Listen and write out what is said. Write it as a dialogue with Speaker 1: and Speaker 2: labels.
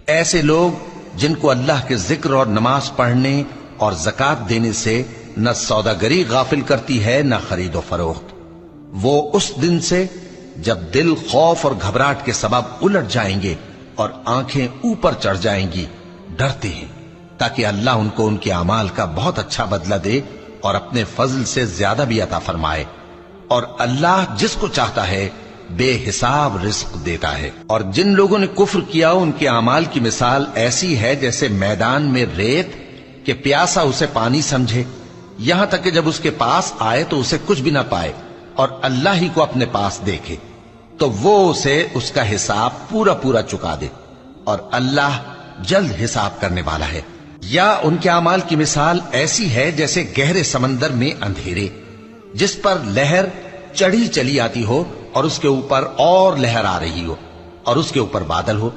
Speaker 1: ऐसे लोग जिनको अल्लाह के जिक्र और नमाज पढ़ने और ज़कात देने से न सौदागरी गाफिल करती है न खरीदो फरोख्त, वो उस दिन से जब दिल खौफ और घबराहट के सबब उलट जाएंगे और आंखें ऊपर चढ़ जाएंगी डरते हैं, ताकि अल्लाह उनको उनके अमाल का बहुत अच्छा बदला दे और अपने फजल से ज्यादा भी अता फरमाए। और अल्लाह जिसको चाहता है बेहिसाब रिस्क देता है। और जिन लोगों ने कुफ्र किया उनके अमाल की मिसाल ऐसी है जैसे मैदान में रेत के प्यासा उसे पानी समझे, यहां तक कि जब उसके पास आए तो उसे कुछ भी ना पाए और अल्लाह ही को अपने पास देखे तो वो उसे उसका हिसाब पूरा पूरा चुका दे, और अल्लाह जल्द हिसाब करने वाला है। या उनके अमाल की मिसाल ऐसी है जैसे गहरे समंदर में अंधेरे जिस पर लहर चढ़ी चली आती हो और उसके ऊपर और लहर आ रही हो और उसके ऊपर बादल हो,